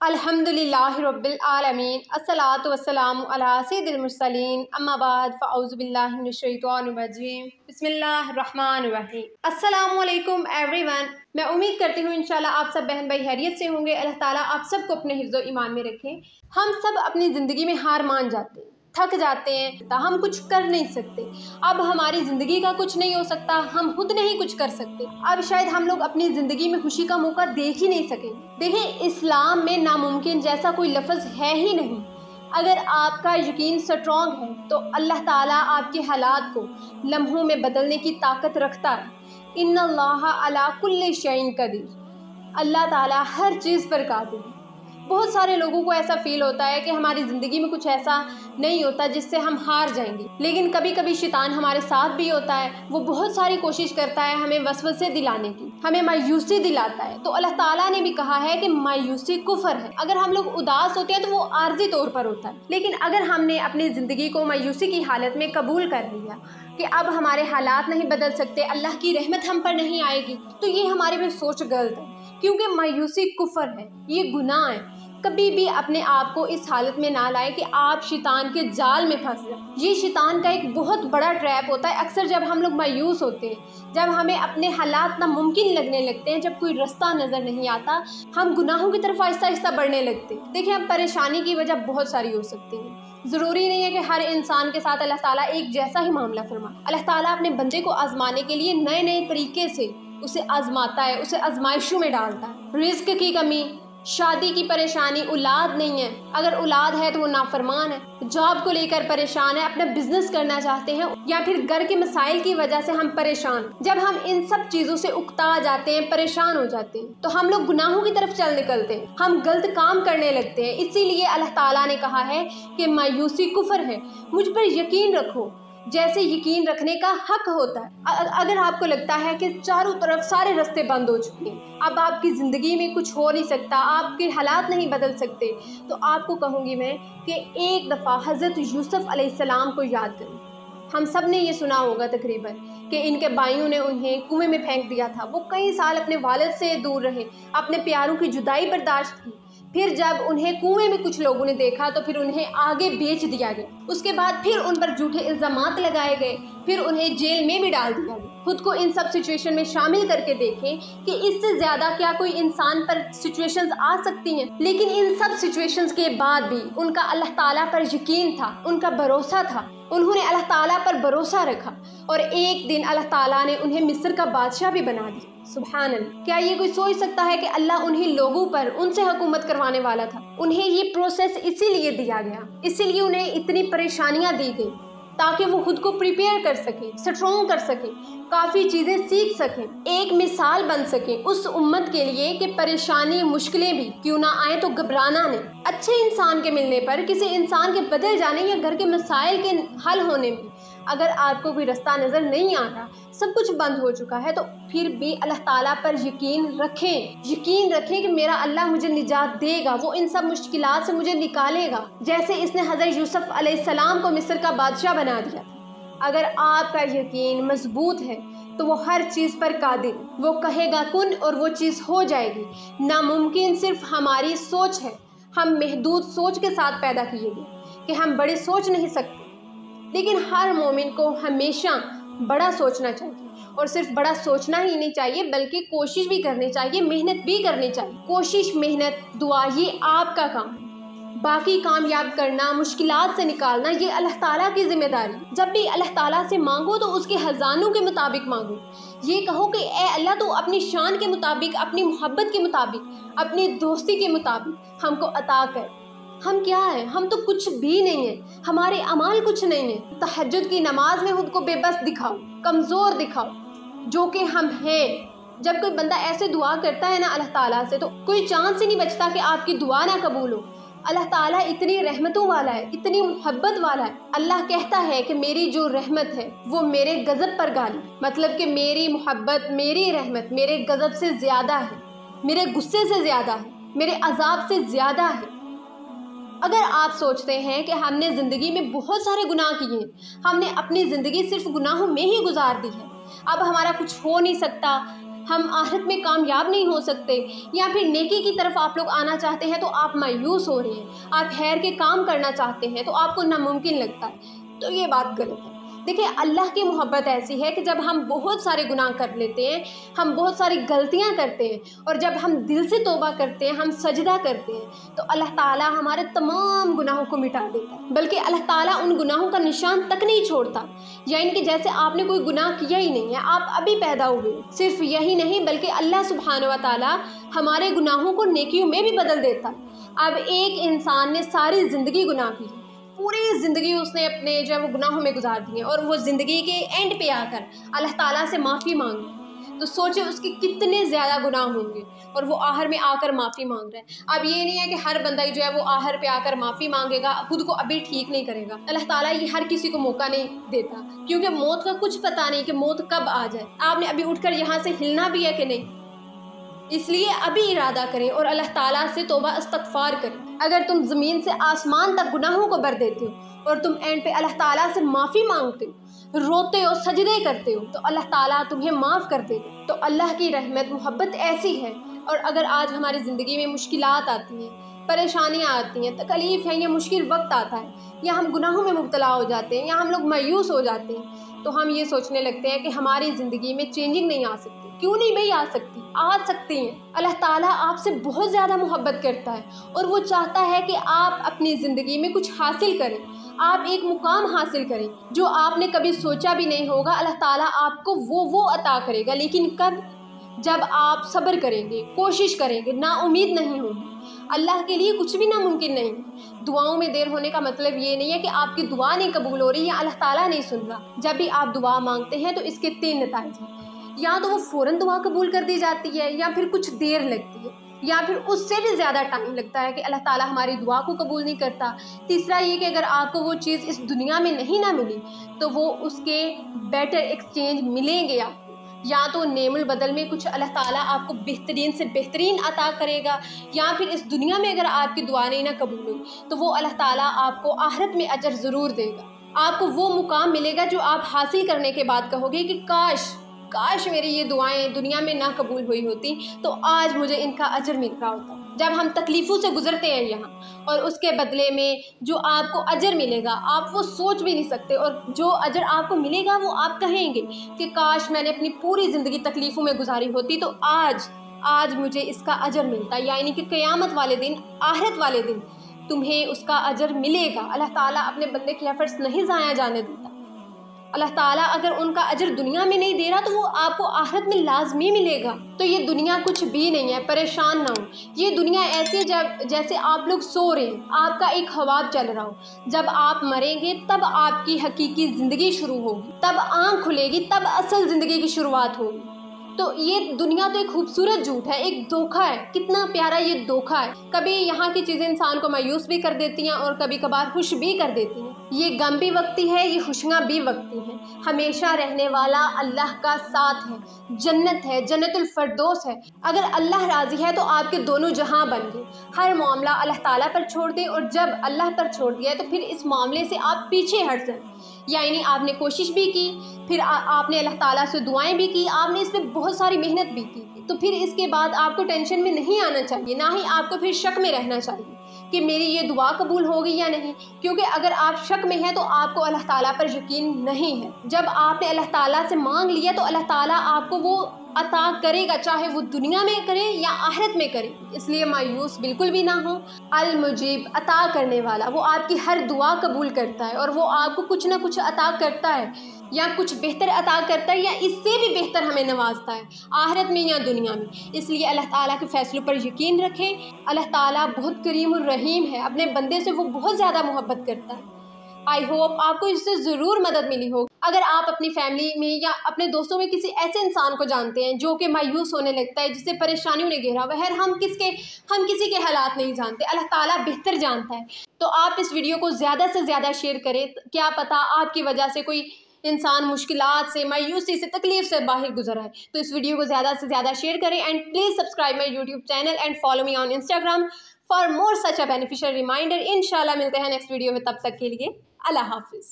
अल्हम्दुलिल्लाहि रब्बिल आलमीन अस्सलातु वस्सलामु अला सय्यिदिल मुरसलीन अम्मा बाद फ़अऊज़ु बिल्लाहि मिनश शैतानिर रजीम बिस्मिल्लाहिर रहमानिर रहीम। अस्सलामु अलैकुम एवरीवन। मैं उम्मीद करती हूँ इंशाल्लाह आप सब बहन भाई खैरियत से होंगे। अल्लाह ताला आप सबको अपने हिफ्ज़ व ईमान में रखें। हम सब अपनी ज़िंदगी में हार मान जाते हैं, थक जाते हैं, हम कुछ कर नहीं सकते। अब हमारी ज़िंदगी का कुछ नहीं हो सकता, हम खुद नहीं कुछ कर सकते। अब शायद हम लोग अपनी ज़िंदगी में खुशी का मौका देख ही नहीं सके। देखिए, इस्लाम में नामुमकिन जैसा कोई लफ्ज़ है ही नहीं। अगर आपका यकीन स्ट्रॉन्ग है तो अल्लाह ताला आपके हालात को लम्हों में बदलने की ताकत रखता है। इन्नल्लाह अला कुल्लि शैइन कदीर। अल्लाह ताला हर चीज़ पर कादिर है। बहुत सारे लोगों को ऐसा फील होता है कि हमारी ज़िंदगी में कुछ ऐसा नहीं होता जिससे हम हार जाएंगे, लेकिन कभी कभी शैतान हमारे साथ भी होता है। वो बहुत सारी कोशिश करता है हमें वसवसे दिलाने की, हमें मायूसी दिलाता है। तो अल्लाह ताला ने भी कहा है कि मायूसी कुफर है। अगर हम लोग उदास होते हैं तो वो आर्जी तौर पर होता है, लेकिन अगर हमने अपनी ज़िंदगी को मायूसी की हालत में कबूल कर लिया कि अब हमारे हालात नहीं बदल सकते, अल्लाह की रहमत हम पर नहीं आएगी, तो ये हमारे में सोच गलत है, क्योंकि मायूसी कुफर है, ये गुनाह है। कभी भी अपने आप को इस हालत में ना लाए कि आप शैतान के जाल में फंस जाए। ये शैतान का एक बहुत बड़ा ट्रैप होता है। अक्सर जब हम लोग मायूस होते हैं, जब हमें अपने हालात नामुमकिन लगने लगते हैं, जब कोई रास्ता नज़र नहीं आता, हम गुनाहों की तरफ आहिस्ता आहिस्ता बढ़ने लगते हैं। देखिए, अब परेशानी की वजह बहुत सारी हो सकती है। ज़रूरी नहीं है कि हर इंसान के साथ अल्लाह ताला एक जैसा ही मामला फरमाए। अल्लाह ताला अपने बंदे को आजमाने के लिए नए नए तरीके से उसे आजमाता है, उसे आजमाइशों में डालता है। रिस्क की कमी, शादी की परेशानी, औलाद नहीं है, अगर औलाद है तो वो नाफरमान है, जॉब को लेकर परेशान है, अपना बिजनेस करना चाहते हैं, या फिर घर के मसाइल की वजह से हम परेशान। जब हम इन सब चीज़ों से उकता जाते हैं, परेशान हो जाते हैं, तो हम लोग गुनाहों की तरफ चल निकलते हैं, हम गलत काम करने लगते हैं। इसीलिए अल्लाह ताला ने कहा है कि मायूसी कुफर है, मुझ पर यकीन रखो जैसे यकीन रखने का हक होता है। अगर आपको लगता है कि चारों तरफ सारे रास्ते बंद हो चुके हैं, अब आपकी ज़िंदगी में कुछ हो नहीं सकता, आपके हालात नहीं बदल सकते, तो आपको कहूँगी मैं कि एक दफ़ा हज़रत यूसुफ अलैहिस्सलाम को याद करें। हम सब ने ये सुना होगा तकरीबन कि इनके भाइयों ने उन्हें कुएं में फेंक दिया था। वो कई साल अपने वालिद से दूर रहे, अपने प्यारों की जुदाई बर्दाश्त की। फिर जब उन्हें कुएं में कुछ लोगों ने देखा तो फिर उन्हें आगे बेच दिया गया। उसके बाद फिर उन पर झूठे इल्ज़ामात लगाए गए, फिर उन्हें जेल में भी डाल दिया गया। खुद को इन सब सिचुएशन में शामिल करके देखें कि इससे ज़्यादा क्या कोई इंसान पर सिचुएशंस आ सकती हैं। लेकिन इन सब सिचुएशंस के बाद भी उनका अल्लाह ताला पर यकीन था, उनका भरोसा था। उन्होंने अल्लाह ताला पर भरोसा रखा और एक दिन अल्लाह ताला ने उन्हें मिस्र का बादशाह भी बना दिया। सुभान अल्लाह। क्या ये कोई सोच सकता है कि अल्लाह उन्हीं लोगों पर उनसे हुकूमत करवाने वाला था? उन्हें ये प्रोसेस इसीलिए दिया गया, इसीलिए उन्हें इतनी परेशानियां दी गई ताकि वो खुद को प्रिपेयर कर सके, स्ट्रॉन्ग कर सके, काफ़ी चीज़ें सीख सकें, एक मिसाल बन सकें उस उम्मत के लिए कि परेशानी मुश्किलें भी क्यों ना आए तो घबराना नहीं। अच्छे इंसान के मिलने पर, किसी इंसान के बदल जाने या घर के मसाइल के हल होने में अगर आपको कोई रास्ता नज़र नहीं आ रहा, सब कुछ बंद हो चुका है, तो फिर भी अल्लाह ताला पर यकीन रखें कि मेरा अल्लाह मुझे निजात देगा, वो इन सब मुश्किलात से मुझे निकालेगा, जैसे इसने हज़रत यूसुफ अलैहिस्सलाम को मिस्र का बादशाह बना दिया। अगर आपका यकीन मजबूत है तो वो हर चीज़ पर कादिर, वो कहेगा कुन और वो चीज़ हो जाएगी। नामुमकिन सिर्फ हमारी सोच है, हम महदूद सोच के साथ पैदा किए गए कि हम बड़े सोच नहीं सकते। लेकिन हर मोमिन को हमेशा बड़ा सोचना चाहिए, और सिर्फ बड़ा सोचना ही नहीं चाहिए बल्कि कोशिश भी करनी चाहिए, मेहनत भी करनी चाहिए। कोशिश, मेहनत, दुआ, ये आपका काम है। बाकी कामयाब करना, मुश्किलात से निकालना, ये अल्लाह ताला की जिम्मेदारी। जब भी अल्लाह ताला से मांगो तो उसके खजानों के मुताबिक मांगो। ये कहो कि ए अल्लाह, तो अपनी शान के मुताबिक, अपनी मोहब्बत के मुताबिक, अपनी दोस्ती के मुताबिक हमको अता कर। हम क्या हैं? हम तो कुछ भी नहीं है, हमारे अमाल कुछ नहीं है। तहज्जुद की नमाज में खुद को बेबस दिखाओ, कमज़ोर दिखाओ, जो कि हम हैं। जब कोई बंदा ऐसे दुआ करता है ना अल्लाह ताला से, तो कोई चांस ही नहीं बचता कि आपकी दुआ ना कबूल हो। अल्लाह ताला इतनी रहमतों वाला है, इतनी मोहब्बत वाला है। अल्लाह कहता है कि मेरी जो रहमत है वो मेरे गज़ब पर गालिब, मतलब कि मेरी मोहब्बत, मेरी रहमत मेरे गज़ब से ज़्यादा है, मेरे गुस्से से ज़्यादा है, मेरे अजाब से ज़्यादा है। अगर आप सोचते हैं कि हमने ज़िंदगी में बहुत सारे गुनाह किए, हमने अपनी ज़िंदगी सिर्फ गुनाहों में ही गुजार दी है, अब हमारा कुछ हो नहीं सकता, हम आखिरत में कामयाब नहीं हो सकते, या फिर नेकी की तरफ आप लोग आना चाहते हैं तो आप मायूस हो रहे हैं, आप खैर के काम करना चाहते हैं तो आपको नामुमकिन लगता है, तो ये बात गलत है। देखिए, अल्लाह की मोहब्बत ऐसी है कि जब हम बहुत सारे गुनाह कर लेते हैं, हम बहुत सारी गलतियां करते हैं, और जब हम दिल से तौबा करते हैं, हम सजदा करते हैं, तो अल्लाह ताला हमारे तमाम गुनाहों को मिटा देता है। बल्कि अल्लाह ताला उन गुनाहों का निशान तक नहीं छोड़ता, यानी कि जैसे आपने कोई गुनाह किया ही नहीं है, आप अभी पैदा हुए। सिर्फ यही नहीं, बल्कि अल्लाह सुब्हानहू व तआला हमारे गुनाहों को नेकियों में भी बदल देता है। अब एक इंसान ने सारी ज़िंदगी गुनाह की, पूरी ज़िंदगी उसने अपने जो है वो गुनाहों में गुजार दी है, और वो ज़िंदगी के एंड पे आकर अल्लाह ताला से माफ़ी मांगी, तो सोचे उसके कितने ज़्यादा गुनाह होंगे, और वो आहर में आकर माफ़ी मांग रहा है। अब ये नहीं है कि हर बंदा जो है वो आहर पे आकर माफ़ी मांगेगा, खुद को अभी ठीक नहीं करेगा। अल्लाह ताला ये हर किसी को मौका नहीं देता, क्योंकि मौत का कुछ पता नहीं कि मौत कब आ जाए। आपने अभी उठकर यहाँ से हिलना भी है कि नहीं, इसलिए अभी इरादा करें और अल्लाह ताला से तौबा इस्तगफार करें। अगर तुम ज़मीन से आसमान तक गुनाहों को भर देते हो और तुम एंड पे अल्लाह ताला से माफ़ी मांगते हो, रोते हो, सजदे करते हो, तो अल्लाह ताला तुम्हें माफ़ कर देगा। तो अल्लाह की रहमत मोहब्बत ऐसी है। और अगर आज हमारी ज़िंदगी में मुश्किलात आती हैं, परेशानियाँ आती हैं, तकलीफ़ है, या मुश्किल वक्त आता है, या हम गुनाहों में मुब्तला हो जाते हैं, या हम लोग मायूस हो जाते हैं, तो हम ये सोचने लगते हैं कि हमारी ज़िंदगी में चेंजिंग नहीं आ सकती। क्यों नहीं भाई, आ सकती, आ सकती हैं। अल्लाह ताला आपसे बहुत ज़्यादा मोहब्बत करता है, और वो चाहता है कि आप अपनी ज़िंदगी में कुछ हासिल करें, आप एक मुकाम हासिल करें जो आपने कभी सोचा भी नहीं होगा। अल्लाह ताला आपको वो अता करेगा, लेकिन कब? जब आप सब्र करेंगे, कोशिश करेंगे, नाउम्मीद नहीं होंगे। अल्लाह के लिए कुछ भी नामुमकिन नहीं है। दुआओं में देर होने का मतलब ये नहीं है कि आपकी दुआ नहीं कबूल हो रही या अल्लाह ताला नहीं सुन रहा। जब भी आप दुआ मांगते हैं तो इसके 3 नतीजे हैं, या तो वो फ़ौरन दुआ कबूल कर दी जाती है, या फिर कुछ देर लगती है, या फिर उससे भी ज़्यादा टाइम लगता है कि अल्लाह ताला हमारी दुआ को कबूल नहीं करता। तीसरा ये कि अगर आपको वो चीज़ इस दुनिया में नहीं ना मिली, तो वो उसके बेटर एक्सचेंज मिलेंगे आपको, या तो नेमुल बदल में कुछ अल्लाह ताला आपको बेहतरीन से बेहतरीन अता करेगा, या फिर इस दुनिया में अगर आपकी दुआ नहीं ना कबूल हुई, तो वो अल्लाह ताला आपको आखिरत में अजर ज़रूर देगा। आपको वो मुकाम मिलेगा जो आप हासिल करने के बाद कहोगे कि काश मेरी ये दुआएं दुनिया में ना कबूल हुई होती, तो आज मुझे इनका अजर मिल रहा होता। जब हम तकलीफ़ों से गुजरते हैं यहाँ, और उसके बदले में जो आपको अजर मिलेगा, आप वो सोच भी नहीं सकते, और जो अजर आपको मिलेगा वो आप कहेंगे कि काश मैंने अपनी पूरी ज़िंदगी तकलीफ़ों में गुजारी होती, तो आज मुझे इसका अजर मिलता। यानी कि क़यामत वाले दिन, आखिरत वाले दिन तुम्हें उसका अजर मिलेगा। अल्लाह ताला अपने बंदे के एफर्ट्स नहीं ज़ाया जाने देता। अल्लाह ताला अगर उनका अजर दुनिया में नहीं दे रहा, तो वो आपको आखिरत में लाजमी मिलेगा। तो ये दुनिया कुछ भी नहीं है, परेशान ना हो। ये दुनिया ऐसी है जैसे आप लोग सो रहे हैं, आपका एक ख्वाब चल रहा हो। जब आप मरेंगे तब आपकी हकीकी ज़िंदगी शुरू होगी, तब आँख खुलेगी, तब असल ज़िंदगी की शुरुआत होगी। तो ये दुनिया तो एक खूबसूरत झूठ है, एक धोखा है। कितना प्यारा ये धोखा है। कभी यहाँ की चीज़ें इंसान को मायूस भी कर देती हैं, और कभी कभार खुश भी कर देती हैं। ये गम भी वक्ती है, ये खुशियाँ भी वक्ती हैं। हमेशा रहने वाला अल्लाह का साथ है, जन्नत है, जन्नतुल फरदौस है। अगर अल्लाह राज़ी है तो आपके दोनों जहां बन गए। हर मामला अल्लाह ताला पर छोड़ दें, और जब अल्लाह पर छोड़ दिया तो फिर इस मामले से आप पीछे हट जाएं। यानी आपने कोशिश भी की, फिर आपने अल्लाह ताला से दुआएं भी की, आपने इस पर बहुत सारी मेहनत भी की, तो फिर इसके बाद आपको टेंशन में नहीं आना चाहिए, ना ही आपको फिर शक में रहना चाहिए कि मेरी ये दुआ कबूल होगी या नहीं। क्योंकि अगर आप शक में हैं तो आपको अल्लाह ताला पर यकीन नहीं है। जब आपने अल्लाह ताला से मांग लिया तो अल्लाह ताला आपको वो अता करेगा, चाहे वो दुनिया में करे या आखिरत में करे। इसलिए मायूस बिल्कुल भी ना हो। अल मुजीब, अता करने वाला, वो आपकी हर दुआ कबूल करता है, और वो आपको कुछ ना कुछ अता करता है, या कुछ बेहतर अता करता है, या इससे भी बेहतर हमें नवाजता है, आखिरत में या दुनिया में। इसलिए अल्लाह ताला के फैसलों पर यकीन रखें। अल्लाह ताला बहुत करीम और रहीम है, अपने बंदे से वो बहुत ज़्यादा मोहब्बत करता है। आई होप आपको इससे ज़रूर मदद मिली हो। अगर आप अपनी फैमिली में या अपने दोस्तों में किसी ऐसे इंसान को जानते हैं जो कि मायूस होने लगता है, जिससे परेशानियों ने घेरा हुआ है, हम किसी के हालात नहीं जानते, अल्लाह ताला बेहतर जानता है। तो आप इस वीडियो को ज़्यादा से ज़्यादा शेयर करें। क्या पता आपकी वजह से कोई इंसान मुश्किलात से, मायूसी से, तकलीफ से बाहर गुजरा है। तो इस वीडियो को ज़्यादा से ज़्यादा शेयर करें, and please subscribe my YouTube channel and follow me on Instagram for more such a beneficial reminder. इंशाल्लाह मिलते हैं नेक्स्ट वीडियो में, तब तक के लिए अल्लाह हाफिज़।